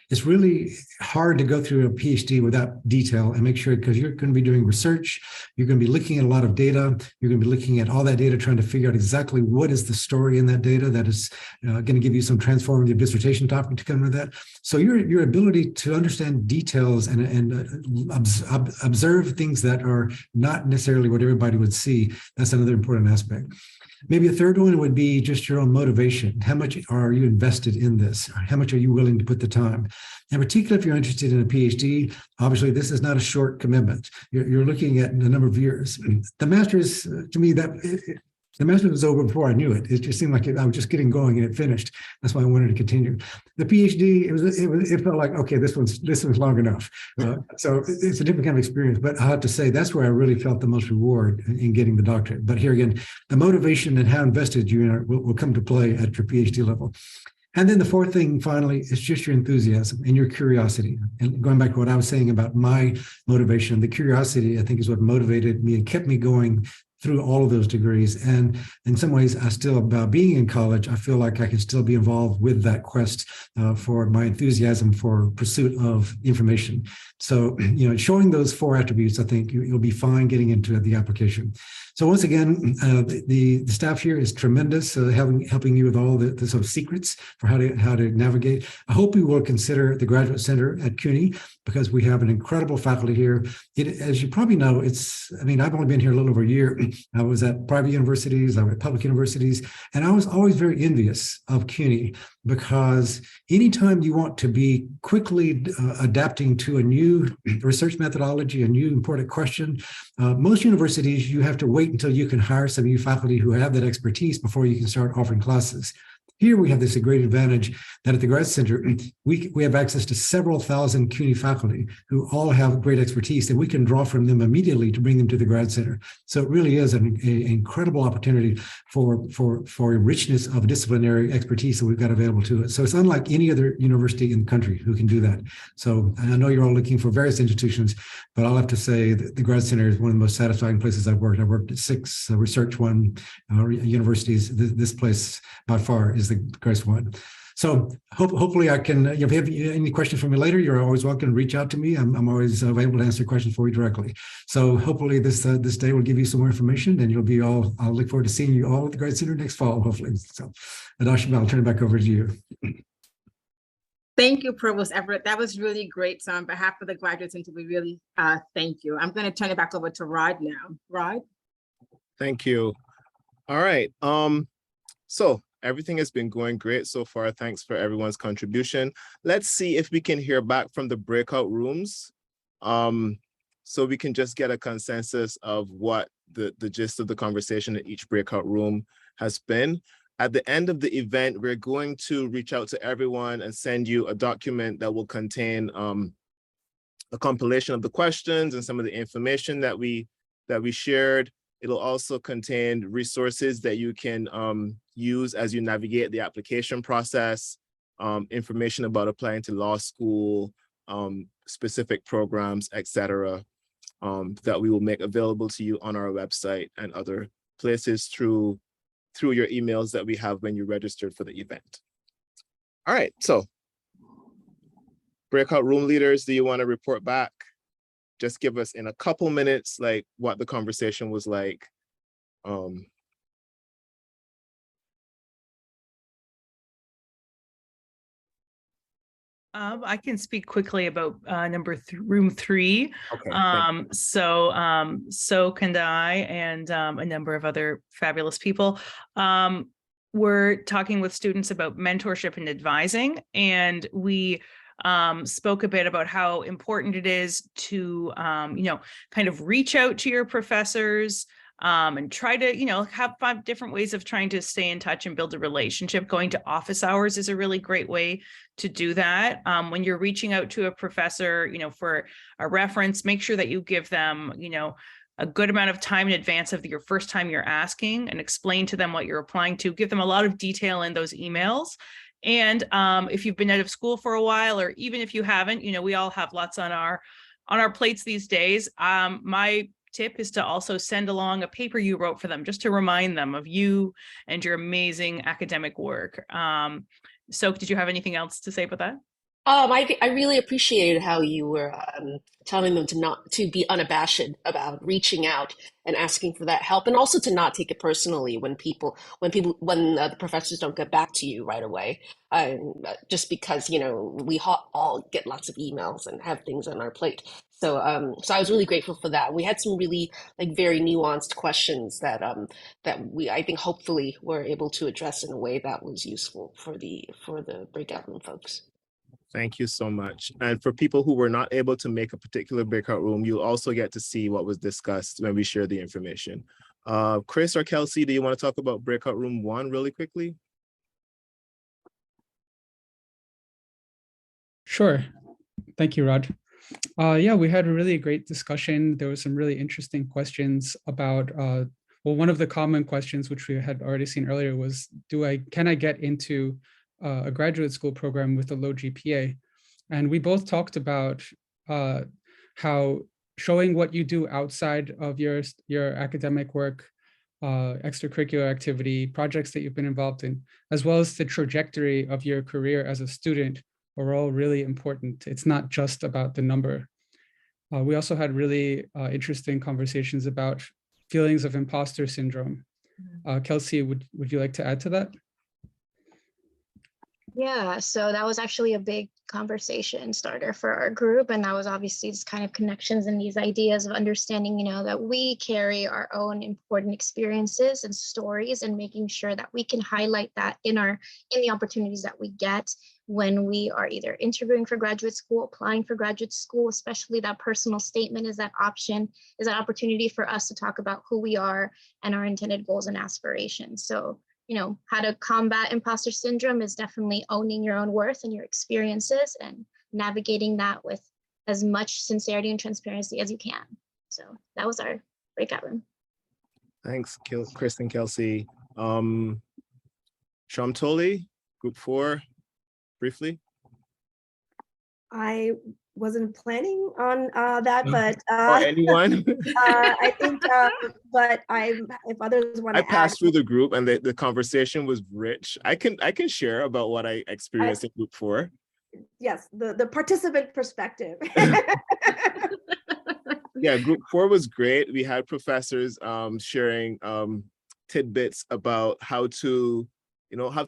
It's really hard to go through a PhD without detail and make sure, because you're going to be doing research, you're going to be looking at a lot of data, you're going to be looking at all that data, trying to figure out exactly what is the story in that data that is going to give you some transformative dissertation topic to come with that. So your ability to understand details and observe things that are not necessarily what everybody would see, that's another important aspect. Maybe a third one would be just your own motivation. How much are you invested in this? How much are you willing to put the time? And particularly if you're interested in a PhD, obviously this is not a short commitment. You're looking at a number of years. The master's, to me, the master's was over before I knew it. It just seemed like I was just getting going and it finished. That's why I wanted to continue. The PhD, it felt like, okay, this one's long enough. So it's a different kind of experience. But I have to say that's where I really felt the most reward in getting the doctorate. But here again, the motivation and how invested you are will come to play at your PhD level. And then the fourth thing, finally, is just your enthusiasm and your curiosity. And going back to what I was saying about my motivation, the curiosity, I think, is what motivated me and kept me going through all of those degrees. And in some ways, I still, about being in college, I feel like I can still be involved with that quest for my enthusiasm for pursuit of information. So, showing those four attributes, I think you'll be fine getting into the application. So once again, the staff here is tremendous, helping you with all the sort of secrets for how to navigate. I hope you will consider the Graduate Center at CUNY, because we have an incredible faculty here. As you probably know, I've only been here a little over a year. I was at private universities, I was at public universities, and I was always very envious of CUNY, because anytime you want to be quickly adapting to a new research methodology, a new important question, most universities, you have to wait until you can hire some new faculty who have that expertise before you can start offering classes. Here we have this great advantage that at the Grad Center, we have access to several thousand CUNY faculty who all have great expertise, and we can draw from them immediately to bring them to the Grad Center. So it really is an incredible opportunity for a richness of disciplinary expertise that we've got available to us. So it's unlike any other university in the country who can do that. So I know you're all looking for various institutions, but I'll have to say that the Grad Center is one of the most satisfying places I've worked. I've worked at 6 research universities. This place by far is the greatest one. So hopefully I can, if you have any questions for me later, you're always welcome to reach out to me. I'm always available to answer questions for you directly. So hopefully this day will give you some more information, and I'll look forward to seeing you all at the Grad Center next fall, hopefully. So Adashima, I'll turn it back over to you. Thank you, Provost Everett. That was really great. So on behalf of the Graduate Center, we really thank you. I'm going to turn it back over to Rod now. Rod? Thank you. All right. So everything has been going great so far. Thanks for everyone's contribution. Let's see if we can hear back from the breakout rooms, so we can just get a consensus of what the gist of the conversation in each breakout room has been. At the end of the event, we're going to reach out to everyone and send you a document that will contain a compilation of the questions and some of the information that we shared. It'll also contain resources that you can use as you navigate the application process, information about applying to law school, specific programs, etc., that we will make available to you on our website and other places through your emails that we have when you registered for the event. All right, so breakout room leaders, do you want to report back? Just give us in a couple minutes, like what the conversation was like. I can speak quickly about room 3. Okay, So can I, and a number of other fabulous people. We're talking with students about mentorship and advising, and we spoke a bit about how important it is to, kind of reach out to your professors and try to, have 5 different ways of trying to stay in touch and build a relationship. Going to office hours is a really great way to do that. When you're reaching out to a professor, for a reference, make sure that you give them, a good amount of time in advance of your first time you're asking, and explain to them what you're applying to. Give them a lot of detail in those emails. And if you've been out of school for a while, or even if you haven't, we all have lots on our plates these days. My tip is to also send along a paper you wrote for them, just to remind them of you and your amazing academic work. So did you have anything else to say about that? I really appreciated how you were telling them to be unabashed about reaching out and asking for that help, and also to not take it personally when the professors don't get back to you right away. Just because we all get lots of emails and have things on our plate. So I was really grateful for that. We had some really very nuanced questions that I think hopefully were able to address in a way that was useful for the breakout room folks. Thank you so much. And for people who were not able to make a particular breakout room, you'll also get to see what was discussed when we share the information. Chris or Kelsey, do you want to talk about breakout room 1 really quickly? Sure. Thank you, Raj. Yeah, we had a really great discussion. There was some really interesting questions about, well, one of the common questions which we had already seen earlier was, can I get into a graduate school program with a low GPA? And we both talked about how showing what you do outside of your academic work, extracurricular activity, projects that you've been involved in, as well as the trajectory of your career as a student are all really important. It's not just about the number. We also had really interesting conversations about feelings of imposter syndrome. Kelsey, would you like to add to that? Yeah, so that was actually a big conversation starter for our group. And that was obviously just kind of connections and these ideas of understanding, that we carry our own important experiences and stories, and making sure that we can highlight that in the opportunities that we get when we are either interviewing for graduate school, applying for graduate school. Especially that personal statement is that opportunity for us to talk about who we are and our intended goals and aspirations. So how to combat imposter syndrome is definitely owning your own worth and your experiences and navigating that with as much sincerity and transparency as you can. So that was our breakout room. Thanks, Chris and Kelsey. Shamtoli, group 4, briefly. I wasn't planning on that, but or anyone. I think, but if others want to I passed through the group and the conversation was rich. I can share about what I experienced in group 4. Yes, the participant perspective. Yeah, group 4 was great. We had professors sharing tidbits about how to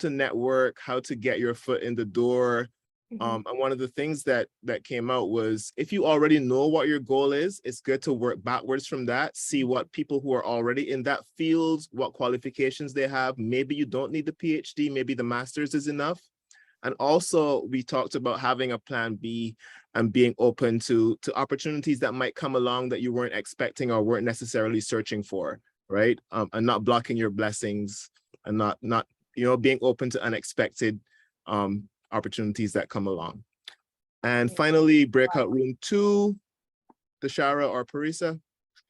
network, how to get your foot in the door. And one of the things that came out was, if you already know what your goal is, it's good to work backwards from that, see what people who are already in that field, what qualifications they have. Maybe you don't need the PhD, maybe the master's is enough. And also we talked about having a plan B and being open to opportunities that might come along that you weren't expecting or weren't necessarily searching for, right? And not blocking your blessings, and not being open to unexpected opportunities that come along. And finally, breakout room 2, Dashara or Parisa.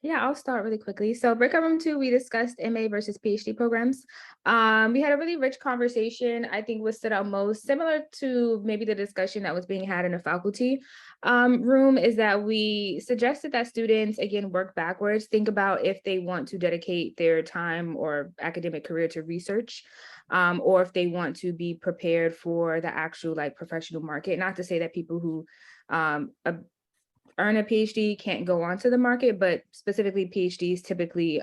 Yeah, I'll start really quickly. So breakout room 2, we discussed MA versus PhD programs. We had a really rich conversation. I think what stood out most, similar to maybe the discussion that was being had in the faculty room, is that we suggested that students, again, work backwards, think about if they want to dedicate their time or academic career to research, or if they want to be prepared for the actual professional market. Not to say that people who earn a PhD can't go on to the market, but specifically PhDs typically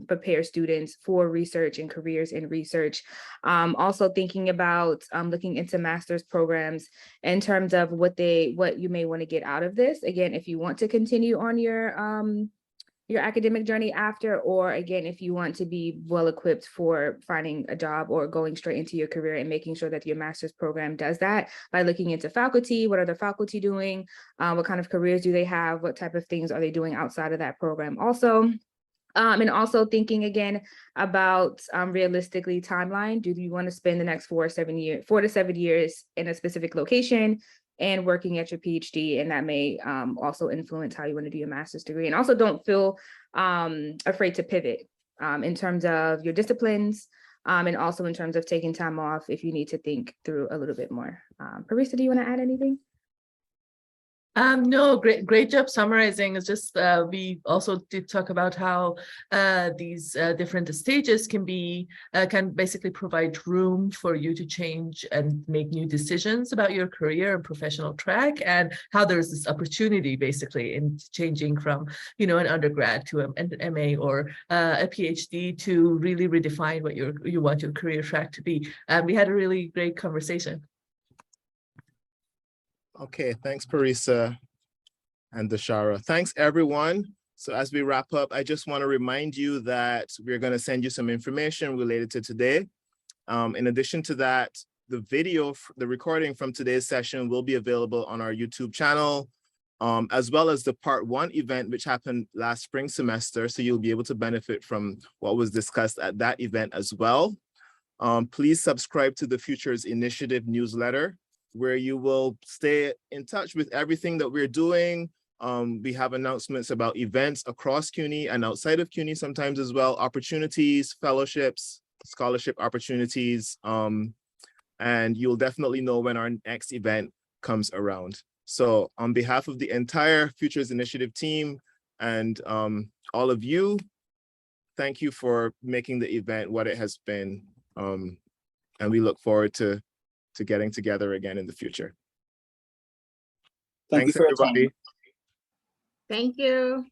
prepare students for research and careers in research. Also thinking about looking into master's programs in terms of what you may want to get out of this. Again, if you want to continue on your academic journey after, or again, if you want to be well equipped for finding a job or going straight into your career, and making sure that your master's program does that by looking into faculty. What are the faculty doing? What kind of careers do they have? What type of things are they doing outside of that program also? And also thinking again about realistically timeline. Do you want to spend the next 4 to 7 years in a specific location and working at your PhD? And that may also influence how you want to do your master's degree. And also don't feel afraid to pivot in terms of your disciplines, and also in terms of taking time off if you need to think through a little bit more. Parisa, do you want to add anything? No, great job summarizing. It's just we also did talk about how these different stages can basically provide room for you to change and make new decisions about your career and professional track, and how there's this opportunity basically in changing from, you know, an undergrad to an MA or a PhD to really redefine what you want your career track to be. We had a really great conversation. Okay, thanks, Parisa and Dashara. Thanks, everyone. So as we wrap up, I just want to remind you that we're going to send you some information related to today. In addition to that, the recording from today's session will be available on our YouTube channel, as well as the part 1 event, which happened last spring semester. So you'll be able to benefit from what was discussed at that event as well. Please subscribe to the Futures Initiative newsletter, where you will stay in touch with everything that we're doing. We have announcements about events across CUNY and outside of CUNY sometimes as well, opportunities, fellowships, scholarship opportunities, and you'll definitely know when our next event comes around. So on behalf of the entire Futures Initiative team and all of you, thank you for making the event what it has been. And we look forward to getting together again in the future. Thanks, everybody. Thank you.